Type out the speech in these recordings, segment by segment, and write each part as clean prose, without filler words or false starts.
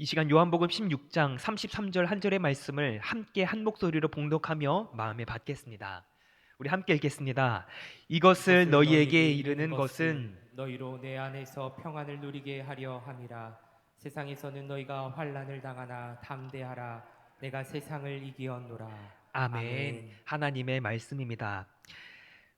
이 시간 요한복음 16장 33절 한 절의 말씀을 함께 한 목소리로 봉독하며 마음에 받겠습니다. 우리 함께 읽겠습니다. 이것을 이것을 너희에게 너희에게 이르는 이르는 것은 것은 너희로 내 안에서 평안을 누리게 하려 함이라. 세상에서는 너희가 환난을 당하나 담대하라. 내가 세상을 이기었노라. 아멘. 아멘. 하나님의 말씀입니다.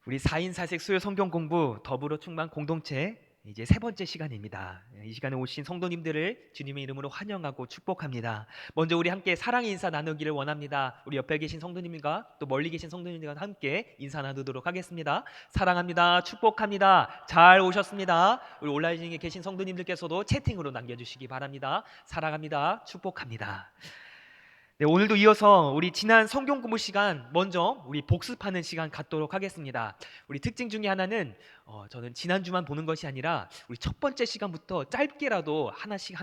우리 4인 4색 수요 성경 공부 더불어 충만 공동체 이제 세 번째 시간입니다. 이 시간에 오신 성도님들을 주님의 이름으로 환영하고 축복합니다. 먼저 우리 함께 사랑의 인사 나누기를 원합니다. 우리 옆에 계신 성도님과 또 멀리 계신 성도님들과 함께 인사 나누도록 하겠습니다. 사랑합니다. 축복합니다. 잘 오셨습니다. 우리 온라인에 계신 성도님들께서도 채팅으로 남겨주시기 바랍니다. 사랑합니다. 축복합니다. 네, 오늘도 이어서 우리 지난 성경 공부 시간 먼저 우리 복습하는 시간 갖도록 하겠습니다. 우리 특징 중에 하나는 저는 지난주만 보는 것이 아니라 우리 첫 번째 시간부터 짧게라도 하나씩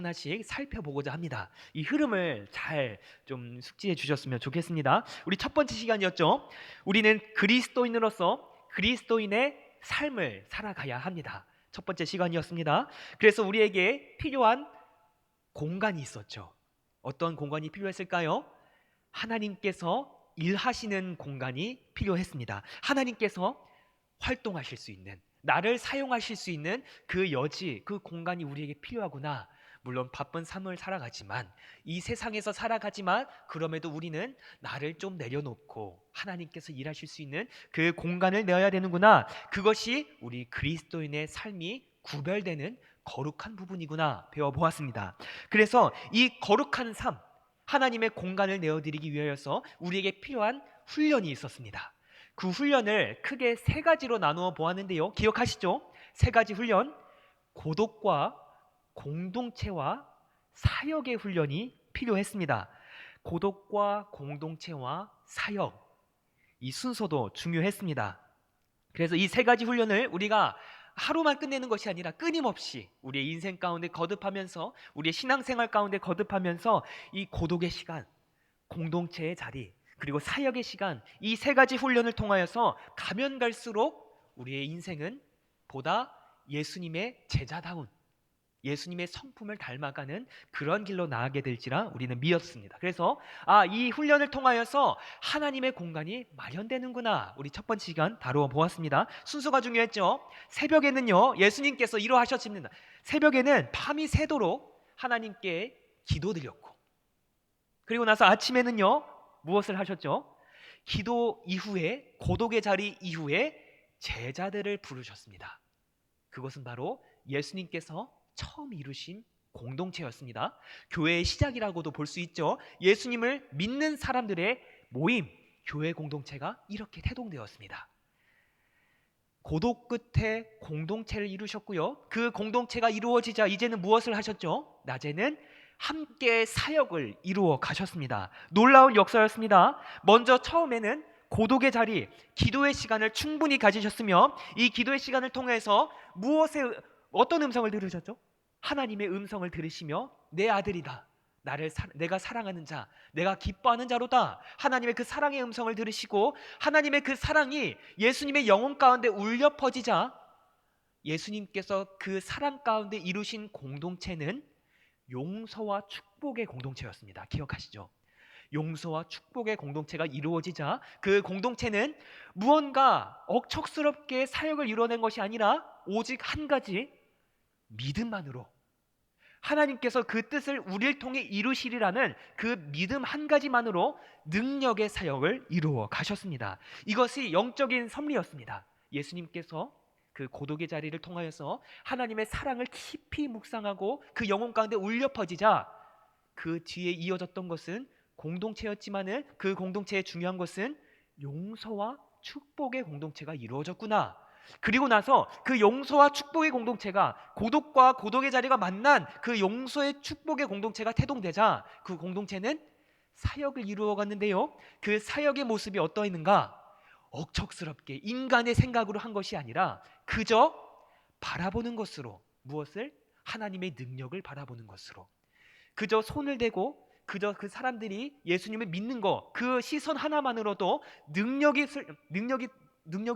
살펴보고자 합니다. 이 흐름을 잘 좀 숙지해 주셨으면 좋겠습니다. 우리 첫 번째 시간이었죠. 우리는 그리스도인으로서 그리스도인의 삶을 살아가야 합니다. 첫 번째 시간이었습니다. 그래서 우리에게 필요한 공간이 있었죠. 어떤 공간이 필요했을까요? 하나님께서 일하시는 공간이 필요했습니다. 하나님께서 활동하실 수 있는, 나를 사용하실 수 있는 그 여지, 그 공간이 우리에게 필요하구나. 물론 바쁜 삶을 살아가지만, 이 세상에서 살아가지만 그럼에도 우리는 나를 좀 내려놓고 하나님께서 일하실 수 있는 그 공간을 내어야 되는구나. 그것이 우리 그리스도인의 삶이 구별되는 거룩한 부분이구나 배워보았습니다. 그래서 이 거룩한 삶, 하나님의 공간을 내어드리기 위하여서 우리에게 필요한 훈련이 있었습니다. 그 훈련을 크게 세 가지로 나누어 보았는데요. 기억하시죠? 세 가지 훈련, 고독과 공동체와 사역의 훈련이 필요했습니다. 고독과 공동체와 사역, 이 순서도 중요했습니다. 그래서 이 세 가지 훈련을 우리가 하루만 끝내는 것이 아니라 끊임없이 우리의 인생 가운데 거듭하면서 우리의 신앙생활 가운데 거듭하면서 이 고독의 시간, 공동체의 자리, 그리고 사역의 시간, 이 세 가지 훈련을 통하여서 가면 갈수록 우리의 인생은 보다 예수님의 제자다운, 예수님의 성품을 닮아가는 그런 길로 나아가게 될지라 우리는 믿었습니다. 그래서 이 훈련을 통하여서 하나님의 공간이 마련되는구나. 우리 첫 번째 시간 다루어 보았습니다. 순서가 중요했죠. 새벽에는요, 예수님께서 이러하셨습니다. 새벽에는 밤이 새도록 하나님께 기도드렸고, 그리고 나서 아침에는요, 무엇을 하셨죠? 기도 이후에, 고독의 자리 이후에 제자들을 부르셨습니다. 그것은 바로 예수님께서 처음 이루신 공동체였습니다. 교회의 시작이라고도 볼 수 있죠. 예수님을 믿는 사람들의 모임, 교회 공동체가 이렇게 태동되었습니다. 고독 끝에 공동체를 이루셨고요. 그 공동체가 이루어지자 이제는 무엇을 하셨죠? 낮에는 함께 사역을 이루어 가셨습니다. 놀라운 역사였습니다. 먼저 처음에는 고독의 자리, 기도의 시간을 충분히 가지셨으며 이 기도의 시간을 통해서 어떤 음성을 들으셨죠? 하나님의 음성을 들으시며 내 아들이다. 내가 사랑하는 자, 내가 기뻐하는 자로다. 하나님의 그 사랑의 음성을 들으시고 하나님의 그 사랑이 예수님의 영혼 가운데 울려 퍼지자 예수님께서 그 사랑 가운데 이루신 공동체는 용서와 축복의 공동체였습니다. 기억하시죠? 용서와 축복의 공동체가 이루어지자 그 공동체는 무언가 억척스럽게 사역을 이뤄낸 것이 아니라 오직 한 가지 믿음만으로 하나님께서 그 뜻을 우리를 통해 이루시리라는 그 믿음 한 가지만으로 능력의 사역을 이루어 가셨습니다. 이것이 영적인 섭리였습니다. 예수님께서 그 고독의 자리를 통하여서 하나님의 사랑을 깊이 묵상하고 그 영혼 가운데 울려 퍼지자 그 뒤에 이어졌던 것은 공동체였지만은 그 공동체의 중요한 것은 용서와 축복의 공동체가 이루어졌구나. 그리고 나서 그 용서와 축복의 공동체가 고독과 고독의 자리가 만난 그 용서의 축복의 공동체가 태동되자 그 공동체는 사역을 이루어 갔는데요. 그 사역의 모습이 어떠했는가? 억척스럽게 인간의 생각으로 한 것이 아니라 그저 바라보는 것으로 무엇을? 하나님의 능력을 바라보는 것으로 그저 손을 대고 그저 그 사람들이 예수님을 믿는 거 그 시선 하나만으로도 능력이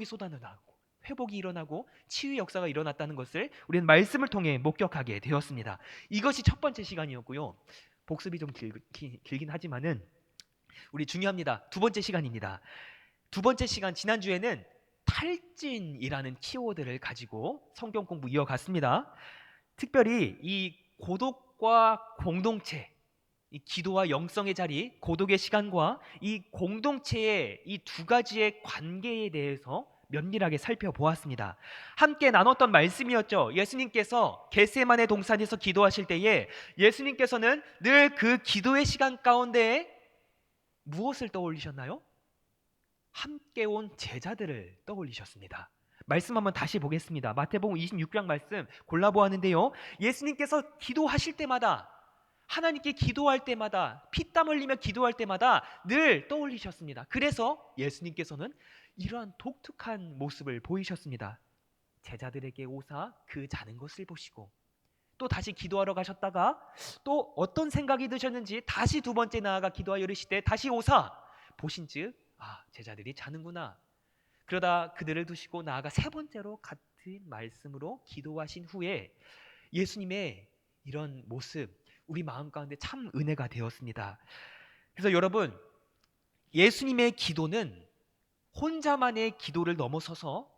쏟아나고 회복이 일어나고 치유의 역사가 일어났다는 것을 우리는 말씀을 통해 목격하게 되었습니다. 이것이 첫 번째 시간이었고요. 복습이 좀 길긴 하지만은 우리 중요합니다. 두 번째 시간입니다. 두 번째 시간 지난주에는 탈진이라는 키워드를 가지고 성경 공부 이어갔습니다. 특별히 이 고독과 공동체, 이 기도와 영성의 자리, 고독의 시간과 이 공동체의 이 두 가지의 관계에 대해서 면밀하게 살펴보았습니다. 함께 나눴던 말씀이었죠. 예수님께서 겟세마네 동산에서 기도하실 때에 예수님께서는 늘 그 기도의 시간 가운데 무엇을 떠올리셨나요? 함께 온 제자들을 떠올리셨습니다. 말씀 한번 다시 보겠습니다. 마태복음 26장 말씀 골라보았는데요. 예수님께서 기도하실 때마다, 하나님께 기도할 때마다, 피땀 흘리며 기도할 때마다 늘 떠올리셨습니다. 그래서 예수님께서는 이러한 독특한 모습을 보이셨습니다. 제자들에게 오사 그 자는 것을 보시고 또 다시 기도하러 가셨다가 또 어떤 생각이 드셨는지 다시 두 번째 나아가 기도하여 이르시되 다시 오사 보신즉 제자들이 자는구나. 그러다 그들을 두시고 나아가 세 번째로 같은 말씀으로 기도하신 후에 예수님의 이런 모습 우리 마음 가운데 참 은혜가 되었습니다. 그래서 여러분, 예수님의 기도는 혼자만의 기도를 넘어서서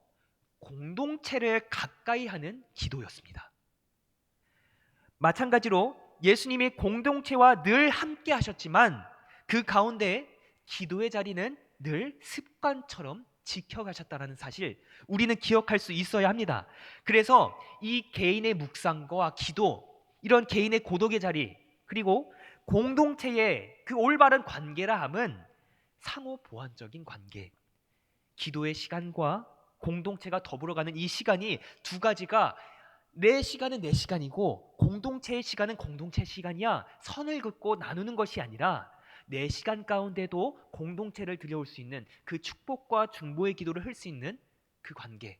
공동체를 가까이 하는 기도였습니다. 마찬가지로 예수님이 공동체와 늘 함께 하셨지만 그 가운데 기도의 자리는 늘 습관처럼 지켜가셨다는 사실 우리는 기억할 수 있어야 합니다. 그래서 이 개인의 묵상과 기도, 이런 개인의 고독의 자리, 그리고 공동체의 그 올바른 관계라 함은 상호 보완적인 관계, 기도의 시간과 공동체가 더불어가는 이 시간이 두 가지가 내 시간은 내 시간이고 공동체의 시간은 공동체 시간이야 선을 긋고 나누는 것이 아니라 내 시간 가운데도 공동체를 들여올 수 있는 그 축복과 중보의 기도를 할 수 있는 그 관계,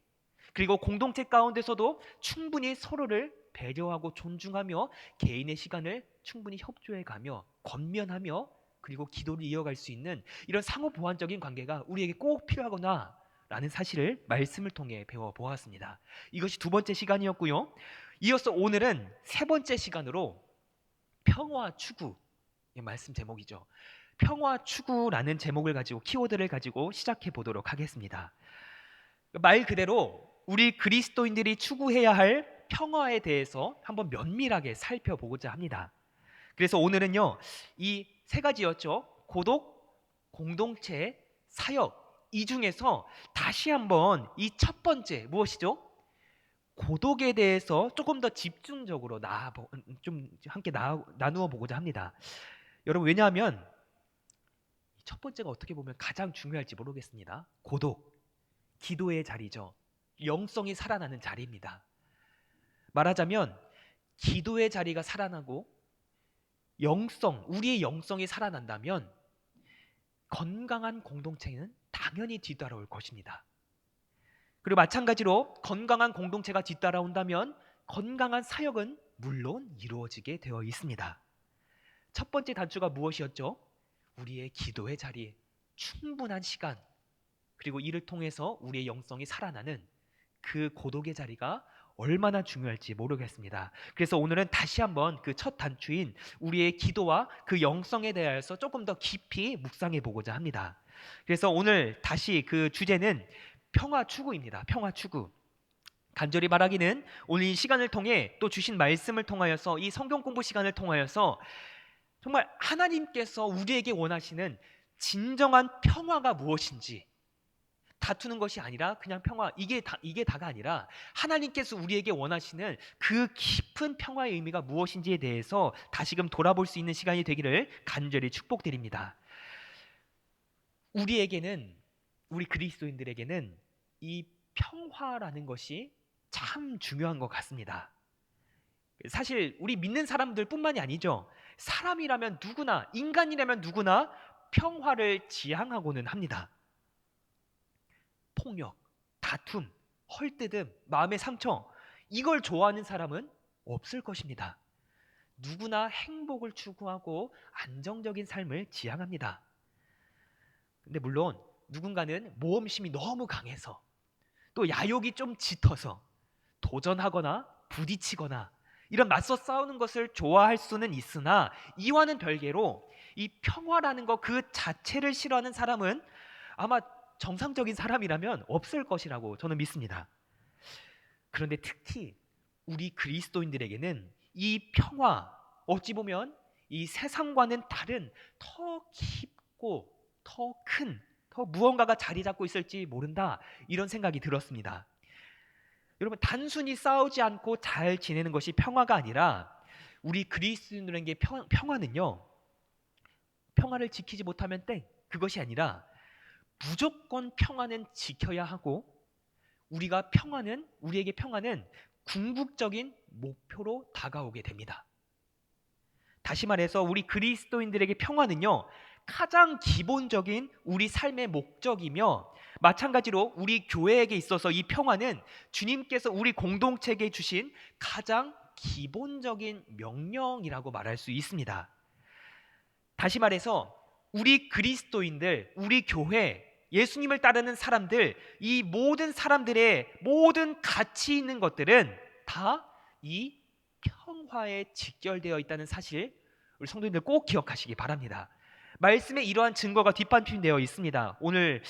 그리고 공동체 가운데서도 충분히 서로를 배려하고 존중하며 개인의 시간을 충분히 협조해가며 권면하며 그리고 기도를 이어갈 수 있는 이런 상호 보완적인 관계가 우리에게 꼭 필요하구나 라는 사실을 말씀을 통해 배워보았습니다. 이것이 두 번째 시간이었고요. 이어서 오늘은 세 번째 시간으로 평화 추구의 말씀 제목이죠. 평화 추구라는 제목을 가지고 키워드를 가지고 시작해 보도록 하겠습니다. 말 그대로 우리 그리스도인들이 추구해야 할 평화에 대해서 한번 면밀하게 살펴보고자 합니다. 그래서 오늘은요, 이 세 가지였죠. 고독, 공동체, 사역, 이 중에서 다시 한번 이 첫 번째 무엇이죠? 고독에 대해서 조금 더 집중적으로 좀 함께 나누어 보고자 합니다. 여러분, 왜냐하면 첫 번째가 어떻게 보면 가장 중요할지 모르겠습니다. 고독, 기도의 자리죠. 영성이 살아나는 자리입니다. 말하자면 기도의 자리가 살아나고 우리의 영성이 살아난다면 건강한 공동체는 당연히 뒤따라올 것입니다. 그리고 마찬가지로 건강한 공동체가 뒤따라온다면 건강한 사역은 물론 이루어지게 되어 있습니다. 첫 번째 단추가 무엇이었죠? 우리의 기도의 자리, 충분한 시간, 그리고 이를 통해서 우리의 영성이 살아나는 그 고독의 자리가 얼마나 중요할지 모르겠습니다. 그래서 오늘은 다시 한번 그 첫 단추인 우리의 기도와 그 영성에 대해서 조금 더 깊이 묵상해 보고자 합니다. 그래서 오늘 다시 그 주제는 평화 추구입니다. 평화 추구. 간절히 바라기는 오늘 이 시간을 통해 또 주신 말씀을 통하여서 이 성경 공부 시간을 통하여서 정말 하나님께서 우리에게 원하시는 진정한 평화가 무엇인지, 다투는 것이 아니라 그냥 평화, 이게 다가 아니라 하나님께서 우리에게 원하시는 그 깊은 평화의 의미가 무엇인지에 대해서 다시금 돌아볼 수 있는 시간이 되기를 간절히 축복드립니다. 우리 그리스도인들에게는 이 평화라는 것이 참 중요한 것 같습니다. 사실 우리 믿는 사람들 뿐만이 아니죠. 사람이라면 누구나, 인간이라면 누구나 평화를 지향하고는 합니다. 폭력, 다툼, 헐뜯음, 마음의 상처, 이걸 좋아하는 사람은 없을 것입니다. 누구나 행복을 추구하고 안정적인 삶을 지향합니다. 근데 물론 누군가는 모험심이 너무 강해서 또 야욕이 좀 짙어서 도전하거나 부딪히거나 이런 맞서 싸우는 것을 좋아할 수는 있으나 이와는 별개로 이 평화라는 것 그 자체를 싫어하는 사람은 아마 정상적인 사람이라면 없을 것이라고 저는 믿습니다. 그런데 특히 우리 그리스도인들에게는 이 평화, 어찌 보면 이 세상과는 다른 더 깊고 더 큰, 더 무언가가 자리 잡고 있을지 모른다, 이런 생각이 들었습니다. 여러분, 단순히 싸우지 않고 잘 지내는 것이 평화가 아니라 우리 그리스도인들에게 평화는요, 평화를 지키지 못하면 땡, 그것이 아니라 무조건 평화는 지켜야 하고 우리에게 평화는 궁극적인 목표로 다가오게 됩니다. 다시 말해서 우리 그리스도인들에게 평화는요, 가장 기본적인 우리 삶의 목적이며 마찬가지로 우리 교회에게 있어서 이 평화는 주님께서 우리 공동체에게 주신 가장 기본적인 명령이라고 말할 수 있습니다. 다시 말해서 우리 그리스도인들, 우리 교회, 예수님을 따르는 사람들, 이 모든 사람들의 모든 가치 있는 것들은 다 이 평화에 직결되어 있다는 사실, 우리 성도님들 꼭 기억하시기 바랍니다. 말씀에 이러한 증거가 뒷받침되어 있습니다. 오늘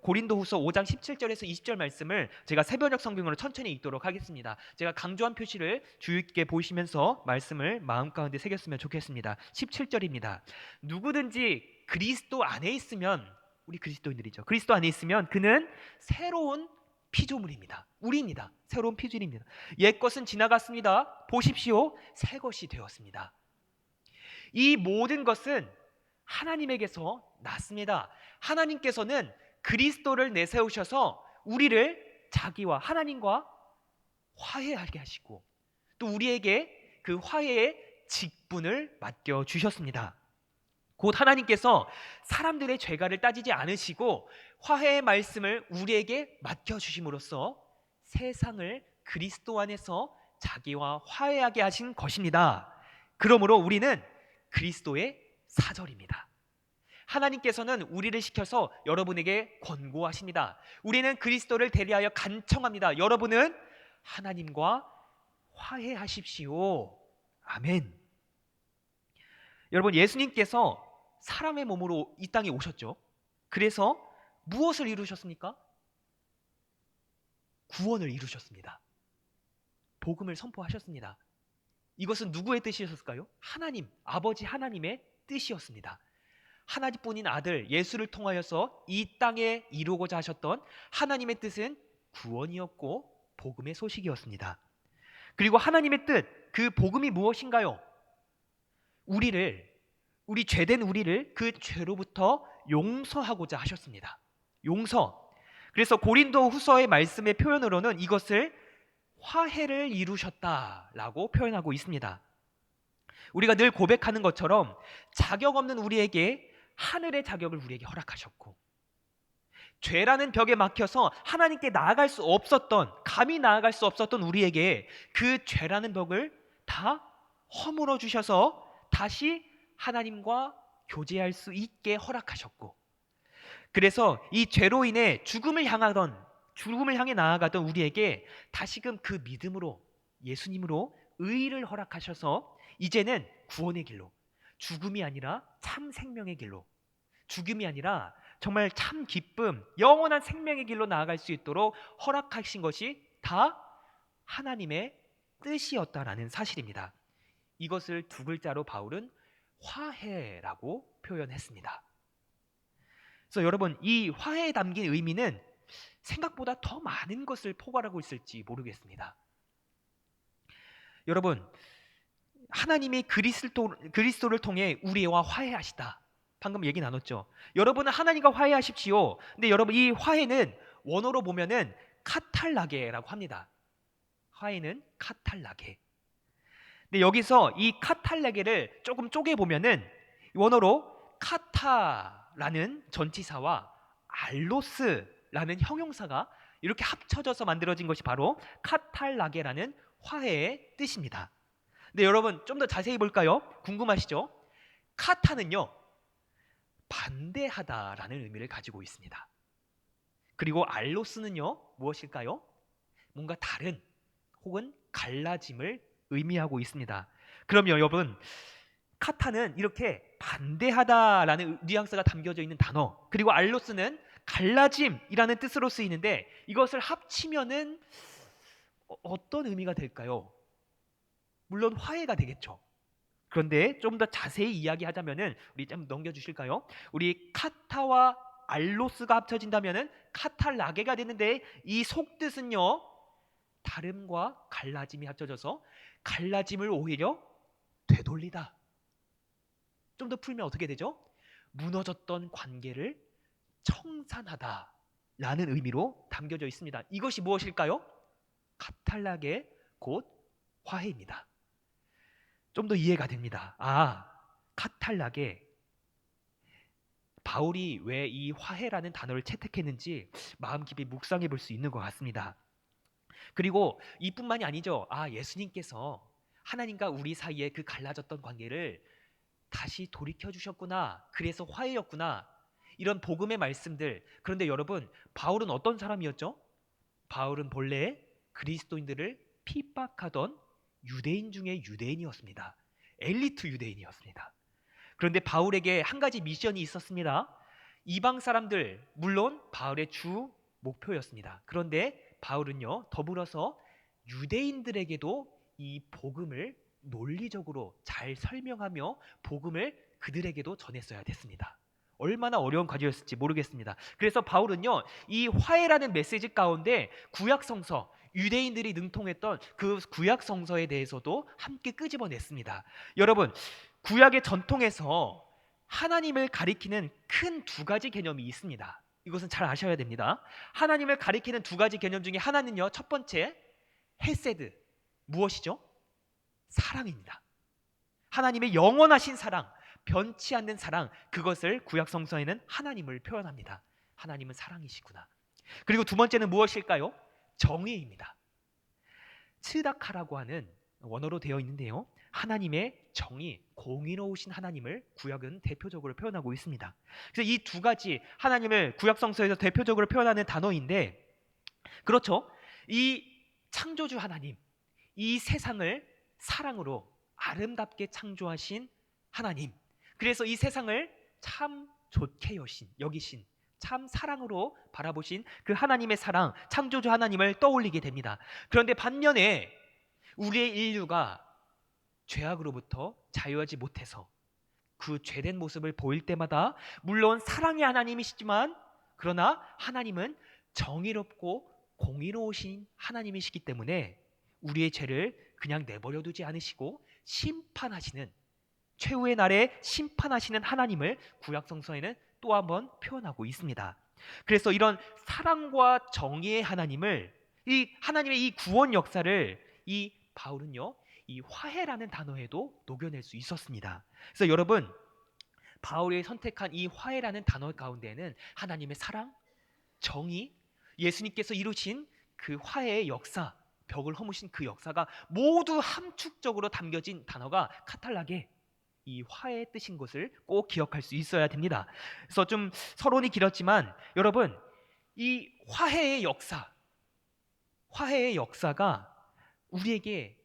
고린도후서 5장 17절에서 20절 말씀을 제가 새번역 성경으로 천천히 읽도록 하겠습니다. 제가 강조한 표시를 주의 있게 보시면서 말씀을 마음 가운데 새겼으면 좋겠습니다. 17절입니다. 누구든지 그리스도 안에 있으면, 우리 그리스도인들이죠, 그리스도 안에 있으면 그는 새로운 피조물입니다. 우리입니다. 새로운 피조물입니다. 옛것은 지나갔습니다. 보십시오, 새 것이 되었습니다. 이 모든 것은 하나님에게서 났습니다. 하나님께서는 그리스도를 내세우셔서 우리를 자기와 하나님과 화해하게 하시고 또 우리에게 그 화해의 직분을 맡겨 주셨습니다. 곧 하나님께서 사람들의 죄가를 따지지 않으시고 화해의 말씀을 우리에게 맡겨 주심으로써 세상을 그리스도 안에서 자기와 화해하게 하신 것입니다. 그러므로 우리는 그리스도의 사절입니다. 하나님께서는 우리를 시켜서 여러분에게 권고하십니다. 우리는 그리스도를 대리하여 간청합니다. 여러분은 하나님과 화해하십시오. 아멘. 여러분, 예수님께서 사람의 몸으로 이 땅에 오셨죠. 그래서 무엇을 이루셨습니까? 구원을 이루셨습니다. 복음을 선포하셨습니다. 이것은 누구의 뜻이었을까요? 하나님, 아버지 하나님의 뜻이었습니다. 하나님뿐인 아들 예수를 통하여서 이 땅에 이루고자 하셨던 하나님의 뜻은 구원이었고 복음의 소식이었습니다. 그리고 하나님의 뜻, 그 복음이 무엇인가요? 우리 죄된 우리를 그 죄로부터 용서하고자 하셨습니다. 용서. 그래서 고린도 후서의 말씀의 표현으로는 이것을 화해를 이루셨다라고 표현하고 있습니다. 우리가 늘 고백하는 것처럼 자격 없는 우리에게 하늘의 자격을 우리에게 허락하셨고, 죄라는 벽에 막혀서 하나님께 나아갈 수 없었던, 감히 나아갈 수 없었던 우리에게 그 죄라는 벽을 다 허물어 주셔서 다시 하나님과 교제할 수 있게 허락하셨고, 그래서 이 죄로 인해 죽음을 향해 나아가던 우리에게 다시금 그 믿음으로, 예수님으로 의를 허락하셔서 이제는 구원의 길로, 죽음이 아니라 참 생명의 길로, 죽음이 아니라 정말 참 기쁨, 영원한 생명의 길로 나아갈 수 있도록 허락하신 것이 다 하나님의 뜻이었다라는 사실입니다. 이것을 두 글자로 바울은 화해라고 표현했습니다. 그래서 여러분, 이 화해에 담긴 의미는 생각보다 더 많은 것을 포괄하고 있을지 모르겠습니다. 여러분, 하나님이 그리스도를 통해 우리와 화해하시다. 방금 얘기 나눴죠. 여러분은 하나님과 화해하십시오. 근데 여러분, 이 화해는 원어로 보면은 카탈라게라고 합니다. 화해는 카탈라게. 근데 여기서 이 카탈라게를 조금 쪼개 보면은 원어로 카타라는 전치사와 알로스라는 형용사가 이렇게 합쳐져서 만들어진 것이 바로 카탈라게라는 화해의 뜻입니다. 근데 여러분, 좀 더 자세히 볼까요? 궁금하시죠? 카타는요, 반대하다라는 의미를 가지고 있습니다. 그리고 알로스는요, 무엇일까요? 뭔가 다른 혹은 갈라짐을 의미하고 있습니다. 그럼 여러분, 카타는 이렇게 반대하다라는 뉘앙스가 담겨져 있는 단어, 그리고 알로스는 갈라짐이라는 뜻으로 쓰이는데 이것을 합치면은 어떤 의미가 될까요? 물론 화해가 되겠죠. 그런데 좀 더 자세히 이야기하자면은 우리 좀 넘겨주실까요? 우리 카타와 알로스가 합쳐진다면은 카탈라게가 되는데 이 속뜻은요, 다름과 갈라짐이 합쳐져서 갈라짐을 오히려 되돌리다. 좀 더 풀면 어떻게 되죠? 무너졌던 관계를 청산하다 라는 의미로 담겨져 있습니다. 이것이 무엇일까요? 카탈라게 곧 화해입니다. 좀 더 이해가 됩니다. 카탈라게, 바울이 왜 이 화해라는 단어를 채택했는지 마음 깊이 묵상해 볼 수 있는 것 같습니다. 그리고 이뿐만이 아니죠. 예수님께서 하나님과 우리 사이에 그 갈라졌던 관계를 다시 돌이켜 주셨구나. 그래서 화해였구나. 이런 복음의 말씀들. 그런데 여러분, 바울은 어떤 사람이었죠? 바울은 본래 그리스도인들을 핍박하던 유대인 중에 유대인이었습니다. 엘리트 유대인이었습니다. 그런데 바울에게 한 가지 미션이 있었습니다. 이방 사람들, 물론 바울의 주 목표였습니다. 그런데 바울은요, 더불어서 유대인들에게도 이 복음을 논리적으로 잘 설명하며 복음을 그들에게도 전했어야 됐습니다. 얼마나 어려운 과제였을지 모르겠습니다. 그래서 바울은요, 이 화해라는 메시지 가운데 구약 성서, 유대인들이 능통했던 그 구약 성서에 대해서도 함께 끄집어냈습니다. 여러분, 구약의 전통에서 하나님을 가리키는 큰 두 가지 개념이 있습니다. 이것은 잘 아셔야 됩니다. 하나님을 가리키는 두 가지 개념 중에 하나는요, 첫 번째 헤세드, 무엇이죠? 사랑입니다. 하나님의 영원하신 사랑, 변치 않는 사랑, 그것을 구약 성서에는 하나님을 표현합니다. 하나님은 사랑이시구나. 그리고 두 번째는 무엇일까요? 정의입니다. 츠다카라고 하는 원어로 되어 있는데요, 하나님의 정의, 공의로우신 하나님을 구약은 대표적으로 표현하고 있습니다. 그래서 이 두 가지 하나님을 구약 성서에서 대표적으로 표현하는 단어인데, 그렇죠, 이 창조주 하나님, 이 세상을 사랑으로 아름답게 창조하신 하나님, 그래서 이 세상을 참 좋게 여기신, 참 사랑으로 바라보신 그 하나님의 사랑, 창조주 하나님을 떠올리게 됩니다. 그런데 반면에 우리의 인류가 죄악으로부터 자유하지 못해서 그 죄된 모습을 보일 때마다 물론 사랑의 하나님이시지만, 그러나 하나님은 정의롭고 공의로우신 하나님이시기 때문에 우리의 죄를 그냥 내버려 두지 않으시고 심판하시는, 최후의 날에 심판하시는 하나님을 구약 성서에는 또 한번 표현하고 있습니다. 그래서 이런 사랑과 정의의 하나님을, 이 하나님의 이 구원 역사를 이 바울은요, 이 화해라는 단어에도 녹여낼 수 있었습니다. 그래서 여러분, 바울이 선택한 이 화해라는 단어 가운데에는 하나님의 사랑, 정의, 예수님께서 이루신 그 화해의 역사, 벽을 허무신 그 역사가 모두 함축적으로 담겨진 단어가 카탈라게, 이 화해의 뜻인 것을 꼭 기억할 수 있어야 됩니다. 그래서 좀 서론이 길었지만 여러분, 이 화해의 역사가 우리에게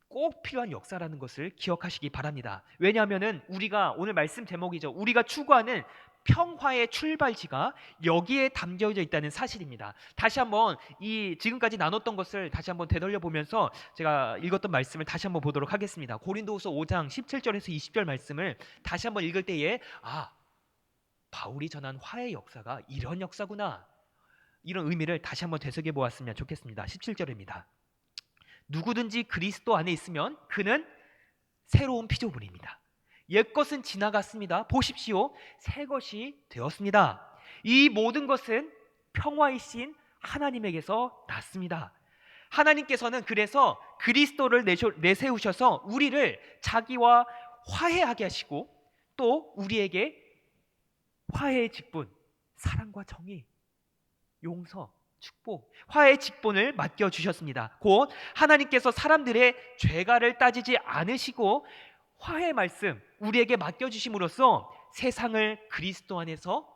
꼭 필요한 역사라는 것을 기억하시기 바랍니다. 왜냐하면은 우리가 오늘 말씀 제목이죠, 우리가 추구하는 평화의 출발지가 여기에 담겨져 있다는 사실입니다. 다시 한번 이 지금까지 나눴던 것을 다시 한번 되돌려 보면서 제가 읽었던 말씀을 다시 한번 보도록 하겠습니다. 고린도후서 5장 17절에서 20절 말씀을 다시 한번 읽을 때에 바울이 전한 화해의 역사가 이런 역사구나, 이런 의미를 다시 한번 되새겨 보았으면 좋겠습니다. 17절입니다. 누구든지 그리스도 안에 있으면 그는 새로운 피조물입니다. 옛것은 지나갔습니다. 보십시오, 새 것이 되었습니다. 이 모든 것은 평화이신 하나님에게서 났습니다. 하나님께서는 그래서 그리스도를 내세우셔서 우리를 자기와 화해하게 하시고, 또 우리에게 화해의 직분, 사랑과 정의, 용서, 축복, 화해의 직분을 맡겨주셨습니다. 곧 하나님께서 사람들의 죄가를 따지지 않으시고 화해의 말씀 우리에게 맡겨주심으로써 세상을 그리스도 안에서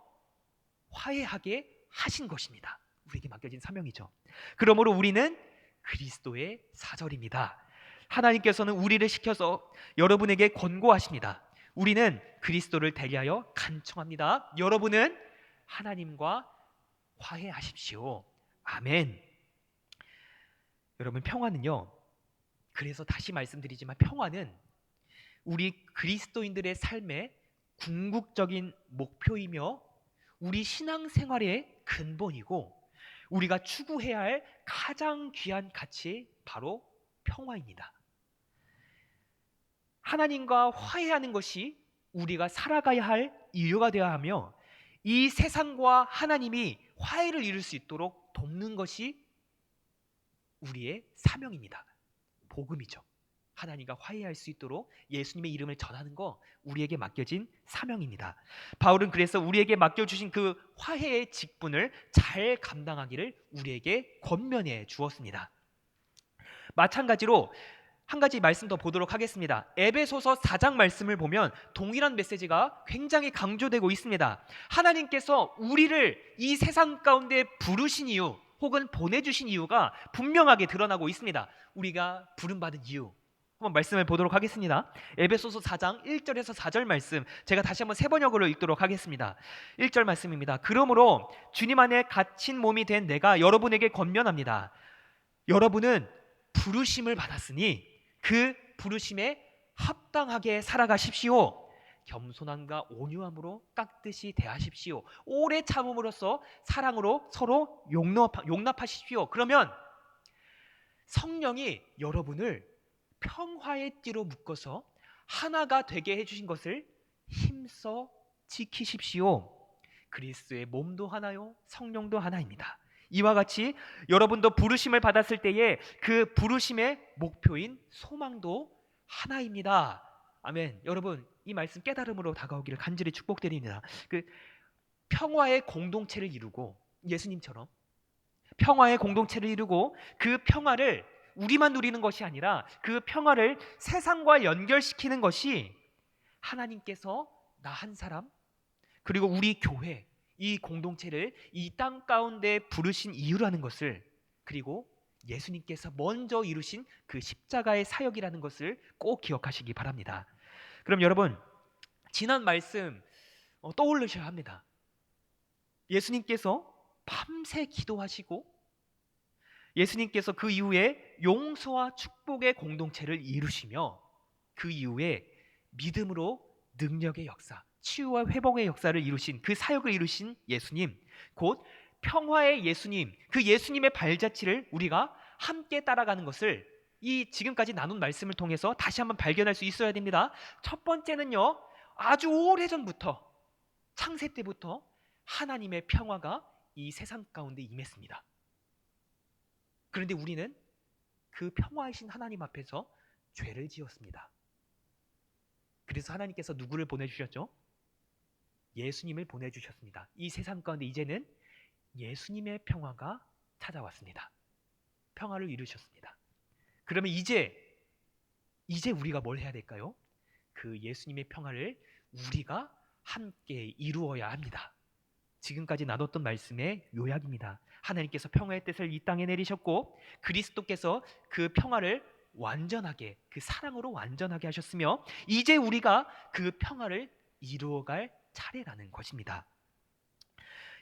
화해하게 하신 것입니다. 우리에게 맡겨진 사명이죠. 그러므로 우리는 그리스도의 사절입니다. 하나님께서는 우리를 시켜서 여러분에게 권고하십니다. 우리는 그리스도를 대리하여 간청합니다. 여러분은 하나님과 화해하십시오. 아멘. 여러분, 평화는요, 그래서 다시 말씀드리지만 평화는 우리 그리스도인들의 삶의 궁극적인 목표이며 우리 신앙생활의 근본이고 우리가 추구해야 할 가장 귀한 가치, 바로 평화입니다. 하나님과 화해하는 것이 우리가 살아가야 할 이유가 되어야 하며 이 세상과 하나님이 화해를 이룰 수 있도록 돕는 것이 우리의 사명입니다. 복음이죠. 하나님과 화해할 수 있도록 예수님의 이름을 전하는 거 우리에게 맡겨진 사명입니다. 바울은 그래서 우리에게 맡겨주신 그 화해의 직분을 잘 감당하기를 우리에게 권면해 주었습니다. 마찬가지로 한 가지 말씀 더 보도록 하겠습니다. 에베소서 4장 말씀을 보면 동일한 메시지가 굉장히 강조되고 있습니다. 하나님께서 우리를 이 세상 가운데 부르신 이유 혹은 보내주신 이유가 분명하게 드러나고 있습니다. 우리가 부름받은 이유, 한번 말씀을 보도록 하겠습니다. 에베소서 4장 1절에서 4절 말씀, 제가 다시 한번 세 번역으로 읽도록 하겠습니다. 1절 말씀입니다. 그러므로 주님 안에 갇힌 몸이 된 내가 여러분에게 권면합니다. 여러분은 부르심을 받았으니 그 부르심에 합당하게 살아가십시오. 겸손함과 온유함으로 깍듯이 대하십시오. 오래 참음으로써 사랑으로 서로 용납하십시오. 그러면 성령이 여러분을 평화의 띠로 묶어서 하나가 되게 해주신 것을 힘써 지키십시오. 그리스도의 몸도 하나요, 성령도 하나입니다. 이와 같이 여러분도 부르심을 받았을 때에 그 부르심의 목표인 소망도 하나입니다. 아멘. 여러분, 이 말씀 깨달음으로 다가오기를 간절히 축복드립니다. 그 평화의 공동체를 이루고, 예수님처럼 평화의 공동체를 이루고 그 평화를 우리만 누리는 것이 아니라 그 평화를 세상과 연결시키는 것이 하나님께서 나 한 사람, 그리고 우리 교회, 이 공동체를 이 땅 가운데 부르신 이유라는 것을, 그리고 예수님께서 먼저 이루신 그 십자가의 사역이라는 것을 꼭 기억하시기 바랍니다. 그럼 여러분, 지난 말씀 떠올리셔야 합니다. 예수님께서 밤새 기도하시고 예수님께서 그 이후에 용서와 축복의 공동체를 이루시며 그 이후에 믿음으로 능력의 역사, 치유와 회복의 역사를 이루신, 그 사역을 이루신 예수님, 곧 평화의 예수님, 그 예수님의 발자취를 우리가 함께 따라가는 것을 이 지금까지 나눈 말씀을 통해서 다시 한번 발견할 수 있어야 됩니다. 첫 번째는요, 아주 오래전부터, 창세 때부터 하나님의 평화가 이 세상 가운데 임했습니다. 그런데 우리는 그 평화이신 하나님 앞에서 죄를 지었습니다. 그래서 하나님께서 누구를 보내주셨죠? 예수님을 보내주셨습니다. 이 세상 가운데 이제는 예수님의 평화가 찾아왔습니다. 평화를 이루셨습니다. 그러면 이제 우리가 뭘 해야 될까요? 그 예수님의 평화를 우리가 함께 이루어야 합니다. 지금까지 나눴던 말씀의 요약입니다. 하나님께서 평화의 뜻을 이 땅에 내리셨고 그리스도께서 그 평화를 완전하게, 그 사랑으로 완전하게 하셨으며 이제 우리가 그 평화를 이루어갈 차례라는 것입니다.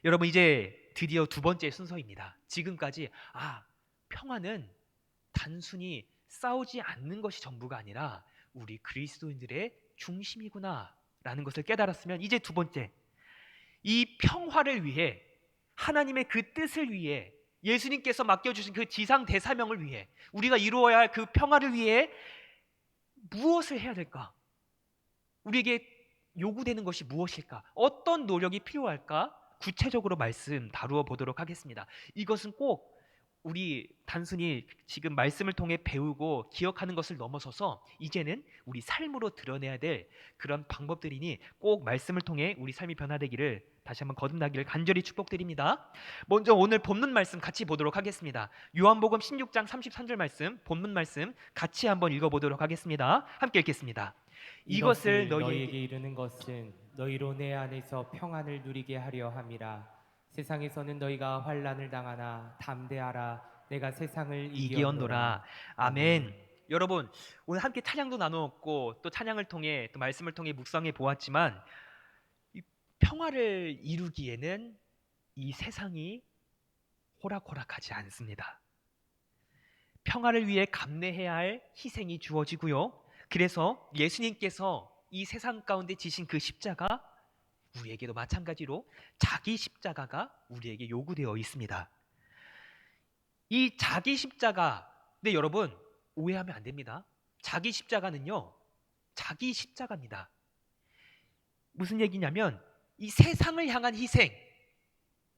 여러분, 이제 드디어 두 번째 순서입니다. 지금까지 평화는 단순히 싸우지 않는 것이 전부가 아니라 우리 그리스도인들의 중심이구나 라는 것을 깨달았으면, 이제 두 번째, 이 평화를 위해, 하나님의 그 뜻을 위해, 예수님께서 맡겨주신 그 지상 대사명을 위해, 우리가 이루어야 할 그 평화를 위해 무엇을 해야 될까? 우리에게 요구되는 것이 무엇일까? 어떤 노력이 필요할까? 구체적으로 말씀 다루어 보도록 하겠습니다. 이것은 꼭 우리 단순히 지금 말씀을 통해 배우고 기억하는 것을 넘어서서 이제는 우리 삶으로 드러내야 될 그런 방법들이니 꼭 말씀을 통해 우리 삶이 변화되기를 다시 한번 거듭나기를 간절히 축복드립니다. 먼저 오늘 본문 말씀 같이 보도록 하겠습니다. 요한복음 16장 33절 말씀, 본문 말씀 같이 한번 읽어보도록 하겠습니다. 함께 읽겠습니다. 이것을 너희에게 이르는 것은 너희로 내 안에서 평안을 누리게 하려 함이라. 세상에서는 너희가 환난을 당하나 담대하라. 내가 세상을 이기었노라. 아멘. 여러분 오늘 함께 찬양도 나누었고 또 찬양을 통해 또 말씀을 통해 묵상해 보았지만 이 평화를 이루기에는 이 세상이 호락호락하지 않습니다. 평화를 위해 감내해야 할 희생이 주어지고요. 그래서 예수님께서 이 세상 가운데 지신 그 십자가, 우리에게도 마찬가지로 자기 십자가가 우리에게 요구되어 있습니다. 이 자기 십자가, 근데 여러분 오해하면 안 됩니다. 자기 십자가는요, 자기 십자가입니다. 무슨 얘기냐면 이 세상을 향한 희생,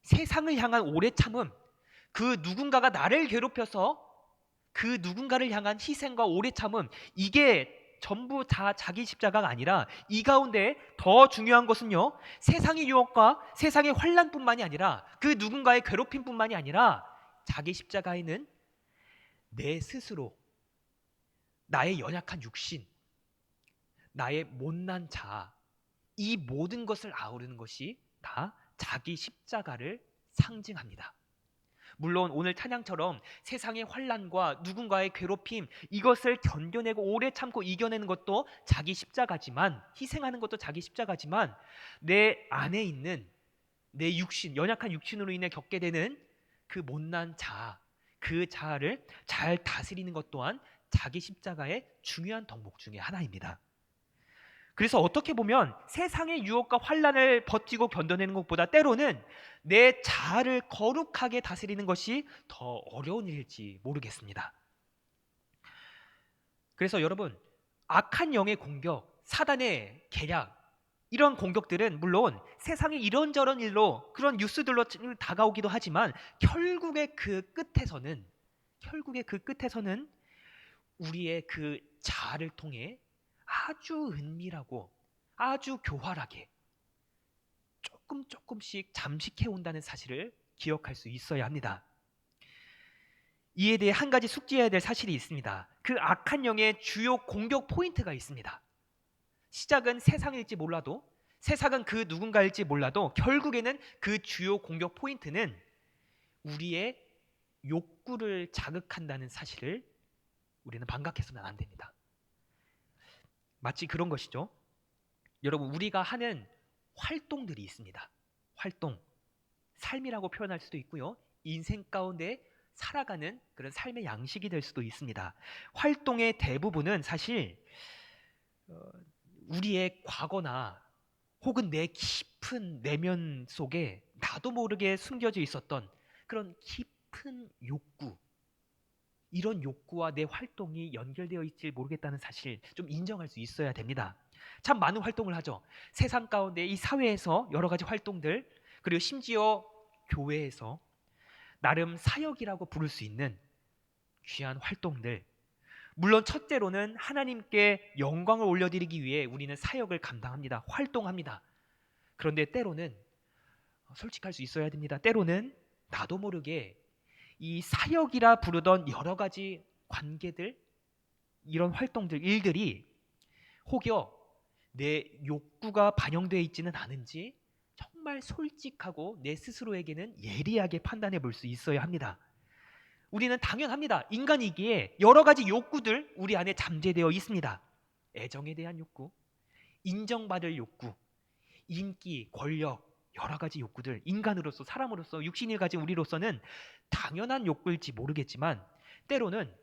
세상을 향한 오래 참음, 그 누군가가 나를 괴롭혀서 그 누군가를 향한 희생과 오래 참음, 이게 전부 다 자기 십자가가 아니라 이 가운데 더 중요한 것은요, 세상의 유혹과 세상의 환난뿐만이 아니라 그 누군가의 괴롭힘뿐만이 아니라 자기 십자가에는 내 스스로, 나의 연약한 육신, 나의 못난 자아, 이 모든 것을 아우르는 것이 다 자기 십자가를 상징합니다. 물론 오늘 찬양처럼 세상의 환난과 누군가의 괴롭힘, 이것을 견뎌내고 오래 참고 이겨내는 것도 자기 십자가지만, 희생하는 것도 자기 십자가지만, 내 안에 있는 내 육신, 연약한 육신으로 인해 겪게 되는 그 못난 자아, 그 자아를 잘 다스리는 것 또한 자기 십자가의 중요한 덕목 중에 하나입니다. 그래서 어떻게 보면 세상의 유혹과 환난을 버티고 견뎌내는 것보다 때로는 내 자아를 거룩하게 다스리는 것이 더 어려운 일일지 모르겠습니다. 그래서 여러분, 악한 영의 공격, 사단의 계략, 이런 공격들은 물론 세상의 이런저런 일로, 그런 뉴스들로 다가오기도 하지만 결국의 그 끝에서는 우리의 그 자아를 통해 아주 은밀하고 아주 교활하게 조금씩 잠식해 온다는 사실을 기억할 수 있어야 합니다. 이에 대해 한 가지 숙지해야 될 사실이 있습니다. 그 악한 영의 주요 공격 포인트가 있습니다. 시작은 세상일지 몰라도, 세상은 그 누군가일지 몰라도 결국에는 그 주요 공격 포인트는 우리의 욕구를 자극한다는 사실을 우리는 반각해서는 안 됩니다. 마치 그런 것이죠. 여러분, 우리가 하는 활동들이 있습니다. 활동, 삶이라고 표현할 수도 있고요, 인생 가운데 살아가는 그런 삶의 양식이 될 수도 있습니다. 활동의 대부분은 사실 우리의 과거나 혹은 내 깊은 내면 속에 나도 모르게 숨겨져 있었던 그런 깊은 욕구, 이런 욕구와 내 활동이 연결되어 있지 모르겠다는 사실 좀 인정할 수 있어야 됩니다. 참 많은 활동을 하죠. 세상 가운데 이 사회에서 여러 가지 활동들, 그리고 심지어 교회에서 나름 사역이라고 부를 수 있는 귀한 활동들. 물론 첫째로는 하나님께 영광을 올려드리기 위해 우리는 사역을 감당합니다. 활동합니다. 그런데 때로는 솔직할 수 있어야 됩니다. 때로는 나도 모르게 이 사역이라 부르던 여러 가지 관계들, 이런 활동들, 일들이 혹여 내 욕구가 반영되어 있지는 않은지 정말 솔직하고 내 스스로에게는 예리하게 판단해 볼 수 있어야 합니다. 우리는 당연합니다. 인간이기에 여러 가지 욕구들 우리 안에 잠재되어 있습니다. 애정에 대한 욕구, 인정받을 욕구, 인기, 권력, 여러 가지 욕구들, 인간으로서, 사람으로서, 육신을 가진 우리로서는 당연한 욕구일지 모르겠지만 때로는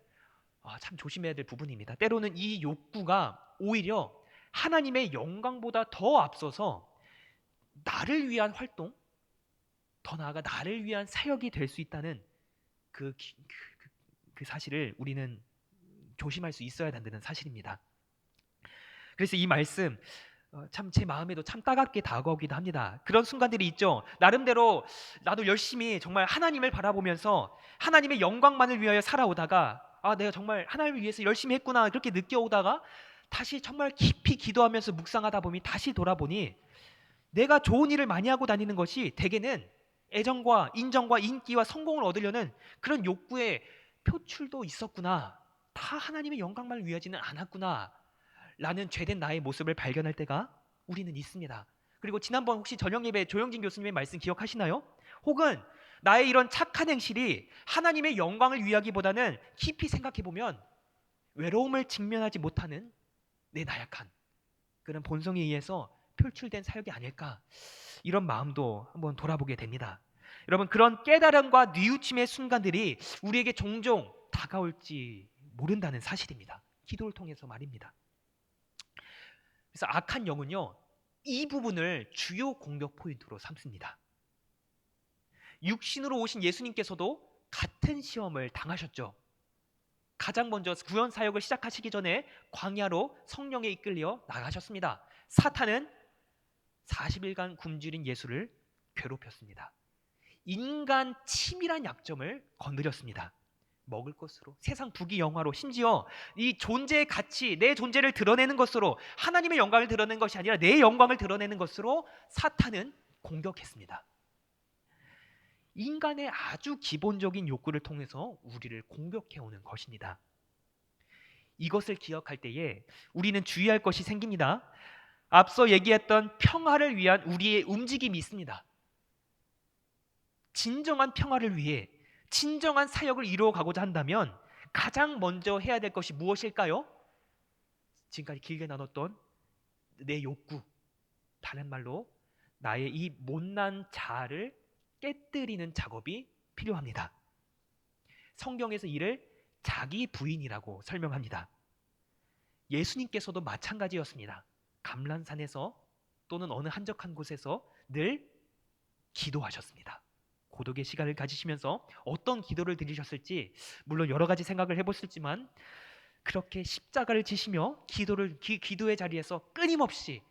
참 조심해야 될 부분입니다. 때로는 이 욕구가 오히려 하나님의 영광보다 더 앞서서 나를 위한 활동, 더 나아가 나를 위한 사역이 될 수 있다는 그 사실을 우리는 조심할 수 있어야 한다는 사실입니다. 그래서 이 말씀 참 제 마음에도 참 따갑게 다가오기도 합니다. 그런 순간들이 있죠. 나름대로 나도 열심히 정말 하나님을 바라보면서 하나님의 영광만을 위하여 살아오다가 내가 정말 하나님을 위해서 열심히 했구나 그렇게 느껴오다가 다시 정말 깊이 기도하면서 묵상하다 보니 다시 돌아보니 내가 좋은 일을 많이 하고 다니는 것이 대개는 애정과 인정과 인기와 성공을 얻으려는 그런 욕구의 표출도 있었구나. 다 하나님의 영광만을 위하지는 않았구나 라는 죄된 나의 모습을 발견할 때가 우리는 있습니다. 그리고 지난번 혹시 저녁 예배 조영진 교수님의 말씀 기억하시나요? 혹은 나의 이런 착한 행실이 하나님의 영광을 위하기보다는 깊이 생각해 보면 외로움을 직면하지 못하는 내 나약한 그런 본성에 의해서 표출된 사역이 아닐까, 이런 마음도 한번 돌아보게 됩니다. 여러분, 그런 깨달음과 뉘우침의 순간들이 우리에게 종종 다가올지 모른다는 사실입니다. 기도를 통해서 말입니다. 그래서 악한 영은요, 이 부분을 주요 공격 포인트로 삼습니다. 육신으로 오신 예수님께서도 같은 시험을 당하셨죠. 가장 먼저 구원 사역을 시작하시기 전에 광야로 성령에 이끌려 나가셨습니다. 사탄은 40일간 굶주린 예수를 괴롭혔습니다. 인간 치밀한 약점을 건드렸습니다. 먹을 것으로, 세상 부귀영화로, 심지어 이 존재의 가치, 내 존재를 드러내는 것으로, 하나님의 영광을 드러내는 것이 아니라 내 영광을 드러내는 것으로 사탄은 공격했습니다. 인간의 아주 기본적인 욕구를 통해서 우리를 공격해오는 것입니다. 이것을 기억할 때에 우리는 주의할 것이 생깁니다. 앞서 얘기했던 평화를 위한 우리의 움직임이 있습니다. 진정한 평화를 위해 진정한 사역을 이루어가고자 한다면 가장 먼저 해야 될 것이 무엇일까요? 지금까지 길게 나눴던 내 욕구, 다른 말로 나의 이 못난 자아를 깨뜨리는 작업이 필요합니다. 성경에서 이를 자기 부인이라고 설명합니다. 예수님께서도 마찬가지였습니다. 감람산에서 또는 어느 한적한 곳에서 늘 기도하셨습니다. 고독의 시간을 가지시면서 어떤 기도를 드리셨을지 물론 여러 가지 생각을 해보셨지만, 그렇게 십자가를 지시며 기도의 자리에서 끊임없이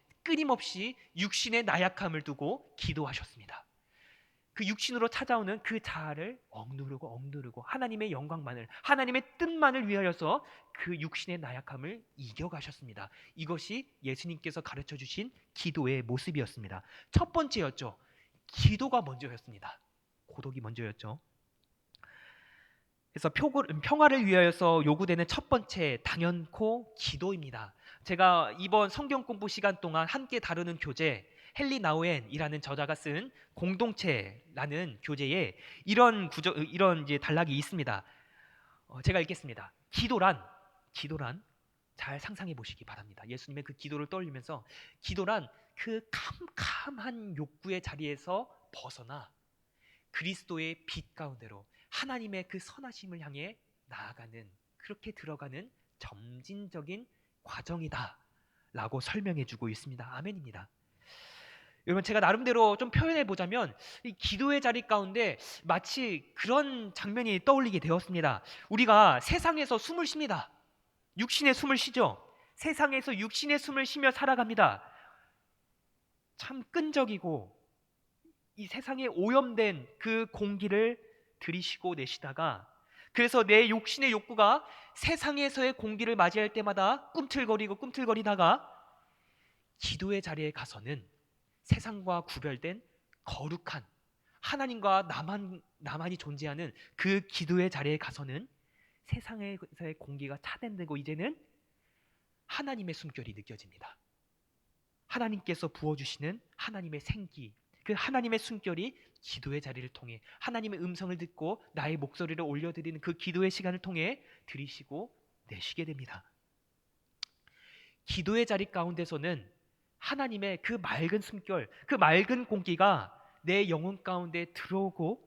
육신의 나약함을 두고 기도하셨습니다. 그 육신으로 찾아오는 그 자아를 억누르고 하나님의 영광만을, 하나님의 뜻만을 위하여서 그 육신의 나약함을 이겨가셨습니다. 이것이 예수님께서 가르쳐 주신 기도의 모습이었습니다. 첫 번째였죠. 기도가 먼저였습니다. 고독이 먼저였죠. 그래서 평화를 위하여서 요구되는 첫 번째 당연코 기도입니다. 제가 이번 성경 공부 시간 동안 함께 다루는 교재, 헨리 나우엔이라는 저자가 쓴 공동체라는 교재에 이런 이제 단락이 있습니다. 제가 읽겠습니다. 기도란 잘 상상해 보시기 바랍니다. 예수님의 그 기도를 떠올리면서, 기도란 그 캄캄한 욕구의 자리에서 벗어나 그리스도의 빛 가운데로 하나님의 그 선하심을 향해 나아가는, 그렇게 들어가는 점진적인 과정이다 라고 설명해 주고 있습니다. 아멘입니다. 여러분, 제가 나름대로 좀 표현해 보자면 이 기도의 자리 가운데 마치 그런 장면이 떠올리게 되었습니다. 우리가 세상에서 숨을 쉽니다. 육신의 숨을 쉬죠. 세상에서 육신의 숨을 쉬며 살아갑니다. 참 끈적이고 이 세상에 오염된 그 공기를 들이쉬고 내쉬다가, 그래서 내 육신의 욕구가 세상에서의 공기를 맞이할 때마다 꿈틀거리다가 기도의 자리에 가서는 세상과 구별된 거룩한 하나님과 나만이 존재하는 그 기도의 자리에 가서는 세상에서의 공기가 차단되고 이제는 하나님의 숨결이 느껴집니다. 하나님께서 부어주시는 하나님의 생기, 그 하나님의 숨결이 기도의 자리를 통해 하나님의 음성을 듣고 나의 목소리를 올려드리는 그 기도의 시간을 통해 들이쉬고 내쉬게 됩니다. 기도의 자리 가운데서는 하나님의 그 맑은 숨결, 그 맑은 공기가 내 영혼 가운데 들어오고,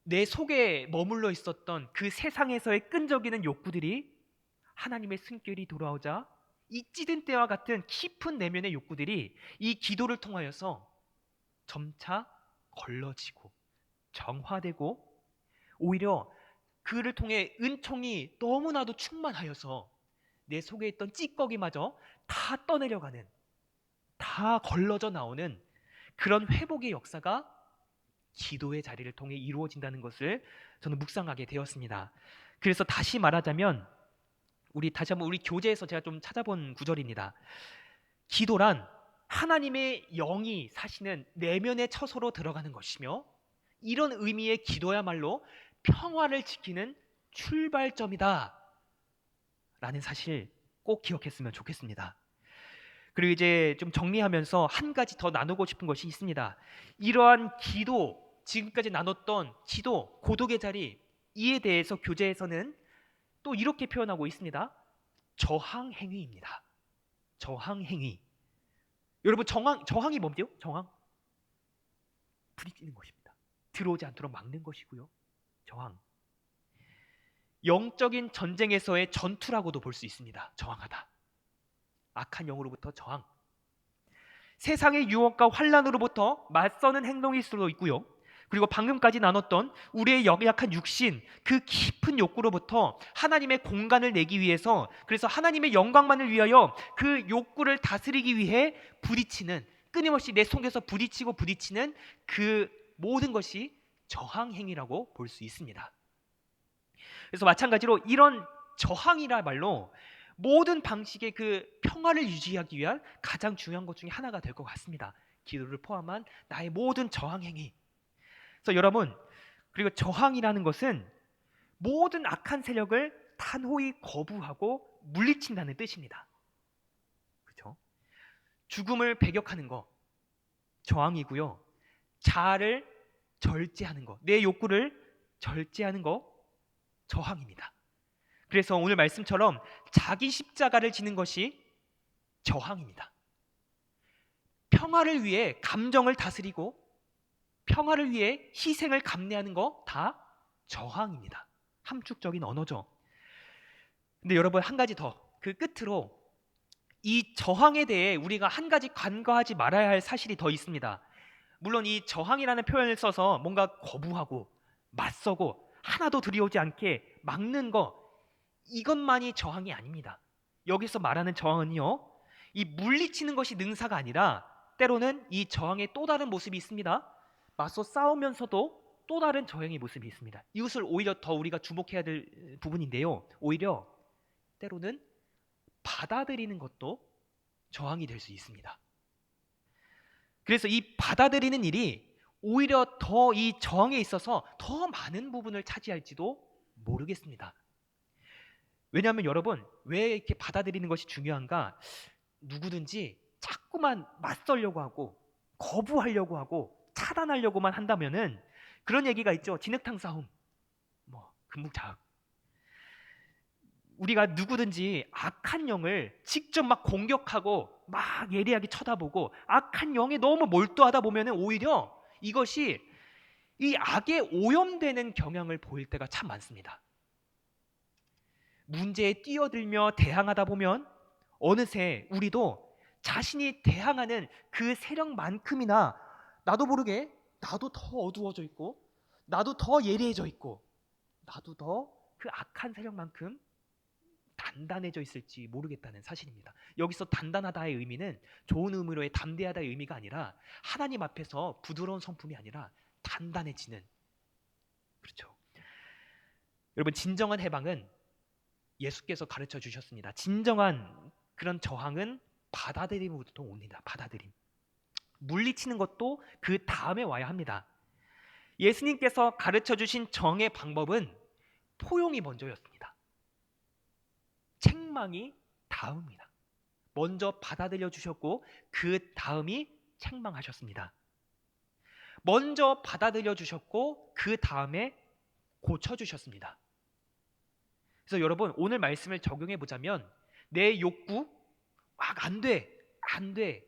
내 속에 머물러 있었던 그 세상에서의 끈적이는 욕구들이 하나님의 숨결이 돌아오자 이 찌든 때와 같은 깊은 내면의 욕구들이 이 기도를 통하여서 점차 걸러지고 정화되고, 오히려 그를 통해 은총이 너무나도 충만하여서 내 속에 있던 찌꺼기마저 다 떠내려가는, 다 걸러져 나오는 그런 회복의 역사가 기도의 자리를 통해 이루어진다는 것을 저는 묵상하게 되었습니다. 그래서 다시 말하자면, 다시 한번 우리 교재에서 제가 좀 찾아본 구절입니다. 기도란 하나님의 영이 사시는 내면의 처소로 들어가는 것이며, 이런 의미의 기도야말로 평화를 지키는 출발점이다 라는 사실 꼭 기억했으면 좋겠습니다. 그리고 이제 좀 정리하면서 한 가지 더 나누고 싶은 것이 있습니다. 이러한 기도, 지금까지 나눴던 기도, 고독의 자리, 이에 대해서 교재에서는 또 이렇게 표현하고 있습니다. 저항 행위입니다. 저항 행위. 여러분 저항이 뭔데요? 저항. 부딪히는 것입니다. 들어오지 않도록 막는 것이고요. 저항. 영적인 전쟁에서의 전투라고도 볼 수 있습니다. 저항하다. 악한 영으로부터 저항. 세상의 유혹과 환란으로부터 맞서는 행동일 수도 있고요. 그리고 방금까지 나눴던 우리의 연약한 육신, 그 깊은 욕구로부터 하나님의 공간을 내기 위해서, 그래서 하나님의 영광만을 위하여 그 욕구를 다스리기 위해 부딪히는, 끊임없이 내 속에서 부딪히는 그 모든 것이 저항 행위라고 볼 수 있습니다. 그래서 마찬가지로 이런 저항이라 말로 모든 방식의 그 평화를 유지하기 위한 가장 중요한 것 중에 하나가 될 것 같습니다. 기도를 포함한 나의 모든 저항 행위. 그래서 여러분, 그리고 저항이라는 것은 모든 악한 세력을 단호히 거부하고 물리친다는 뜻입니다. 그렇죠? 죽음을 배격하는 거 저항이고요. 자아를 절제하는 거, 내 욕구를 절제하는 거 저항입니다. 그래서 오늘 말씀처럼 자기 십자가를 지는 것이 저항입니다. 평화를 위해 감정을 다스리고 평화를 위해 희생을 감내하는 거 다 저항입니다. 함축적인 언어죠. 근데 여러분, 한 가지 더, 그 끝으로 이 저항에 대해 우리가 한 가지 간과하지 말아야 할 사실이 더 있습니다. 물론 이 저항이라는 표현을 써서 뭔가 거부하고 맞서고 하나도 들이오지 않게 막는 거, 이것만이 저항이 아닙니다. 여기서 말하는 저항은요, 이 물리치는 것이 능사가 아니라 때로는 이 저항의 또 다른 모습이 있습니다. 맞서 싸우면서도 또 다른 저항의 모습이 있습니다. 이것을 오히려 더 우리가 주목해야 될 부분인데요, 오히려 때로는 받아들이는 것도 저항이 될 수 있습니다. 그래서 이 받아들이는 일이 오히려 더 이 저항에 있어서 더 많은 부분을 차지할지도 모르겠습니다. 왜냐하면 여러분, 왜 이렇게 받아들이는 것이 중요한가? 누구든지 자꾸만 맞서려고 하고 거부하려고 하고 차단하려고만 한다면은, 그런 얘기가 있죠. 진흙탕 싸움, 금묵자흑. 우리가 누구든지 악한 영을 직접 막 공격하고 막 예리하게 쳐다보고 악한 영에 너무 몰두하다 보면은 오히려 이것이 이 악에 오염되는 경향을 보일 때가 참 많습니다. 문제에 뛰어들며 대항하다 보면 어느새 우리도 자신이 대항하는 그 세력만큼이나 나도 모르게 나도 더 어두워져 있고 나도 더 예리해져 있고 나도 더 그 악한 세력만큼 단단해져 있을지 모르겠다는 사실입니다. 여기서 단단하다의 의미는 좋은 의미로의 담대하다의 의미가 아니라 하나님 앞에서 부드러운 성품이 아니라 단단해지는, 그렇죠. 여러분, 진정한 해방은 예수께서 가르쳐 주셨습니다. 진정한 그런 저항은 받아들임으로부터 옵니다. 받아들임. 물리치는 것도 그 다음에 와야 합니다. 예수님께서 가르쳐 주신 정의 방법은 포용이 먼저였습니다. 책망이 다음입니다. 먼저 받아들여 주셨고 그 다음이 책망하셨습니다. 먼저 받아들여 주셨고 그 다음에 고쳐 주셨습니다. 그래서 여러분, 오늘 말씀을 적용해 보자면 내 욕구 막 안 돼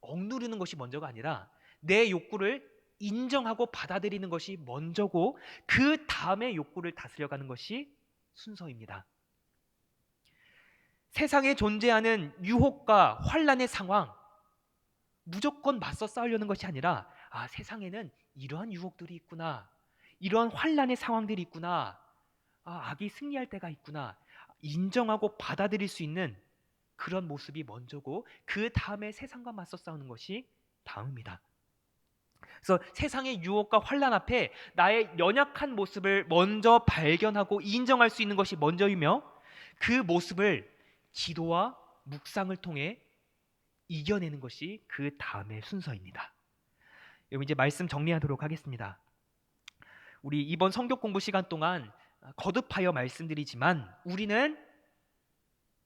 억누르는 것이 먼저가 아니라 내 욕구를 인정하고 받아들이는 것이 먼저고 그 다음에 욕구를 다스려가는 것이 순서입니다. 세상에 존재하는 유혹과 환란의 상황, 무조건 맞서 싸우려는 것이 아니라 세상에는 이러한 유혹들이 있구나, 이러한 환란의 상황들이 있구나, 악이 승리할 때가 있구나, 인정하고 받아들일 수 있는 그런 모습이 먼저고 그 다음에 세상과 맞서 싸우는 것이 다음입니다. 그래서 세상의 유혹과 환란 앞에 나의 연약한 모습을 먼저 발견하고 인정할 수 있는 것이 먼저이며 그 모습을 기도와 묵상을 통해 이겨내는 것이 그 다음의 순서입니다. 여러분, 이제 말씀 정리하도록 하겠습니다. 우리 이번 성경 공부 시간 동안 거듭하여 말씀드리지만 우리는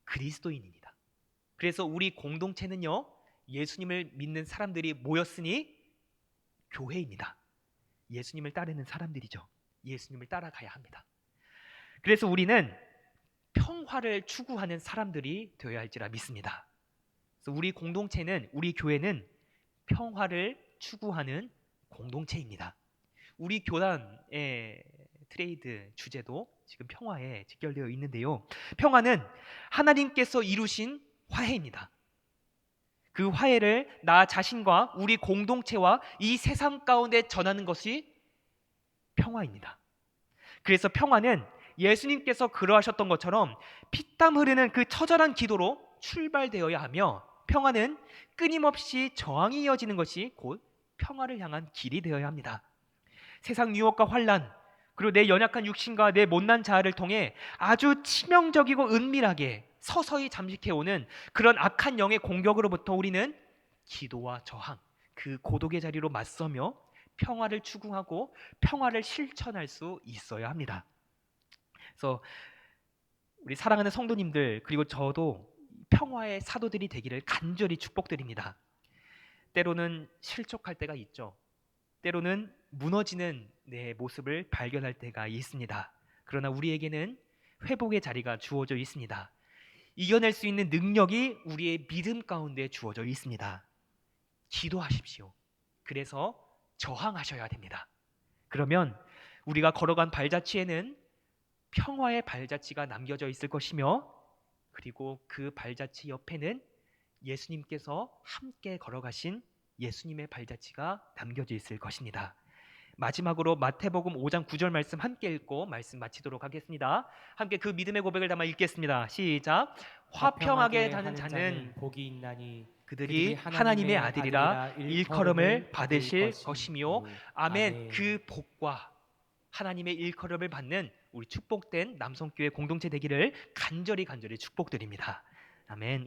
그리스도인입니다. 그래서 우리 공동체는요, 예수님을 믿는 사람들이 모였으니 교회입니다. 예수님을 따르는 사람들이죠. 예수님을 따라가야 합니다. 그래서 우리는 평화를 추구하는 사람들이 되어야 할지라 믿습니다. 그래서 우리 공동체는, 우리 교회는 평화를 추구하는 공동체입니다. 우리 교단의 트레이드 주제도 지금 평화에 직결되어 있는데요. 평화는 하나님께서 이루신 화해입니다. 그 화해를 나 자신과 우리 공동체와 이 세상 가운데 전하는 것이 평화입니다. 그래서 평화는 예수님께서 그러하셨던 것처럼 피땀 흐르는 그 처절한 기도로 출발되어야 하며, 평화는 끊임없이 저항이 이어지는 것이 곧 평화를 향한 길이 되어야 합니다. 세상 유혹과 환란, 그리고 내 연약한 육신과 내 못난 자아를 통해 아주 치명적이고 은밀하게 서서히 잠식해오는 그런 악한 영의 공격으로부터 우리는 기도와 저항, 그 고독의 자리로 맞서며 평화를 추구하고 평화를 실천할 수 있어야 합니다. 그래서 우리 사랑하는 성도님들, 그리고 저도 평화의 사도들이 되기를 간절히 축복드립니다. 때로는 실족할 때가 있죠. 때로는 무너지는 내 모습을 발견할 때가 있습니다. 그러나 우리에게는 회복의 자리가 주어져 있습니다. 이겨낼 수 있는 능력이 우리의 믿음 가운데 주어져 있습니다. 기도하십시오. 그래서 저항하셔야 됩니다. 그러면 우리가 걸어간 발자취에는 평화의 발자취가 남겨져 있을 것이며, 그리고 그 발자취 옆에는 예수님께서 함께 걸어가신 예수님의 발자취가 남겨져 있을 것입니다. 마지막으로 마태복음 5장 9절 말씀 함께 읽고 말씀 마치도록 하겠습니다. 함께 그 믿음의 고백을 담아 읽겠습니다. 시작. 화평하게 하는 자는 복이 있나니 그들이 하나님의 아들이라 일컬음을 받으실 것이며, 아멘. 그 복과 하나님의 일컬음을 받는 우리 축복된 남성교회 공동체 되기를 간절히 축복드립니다. 아멘.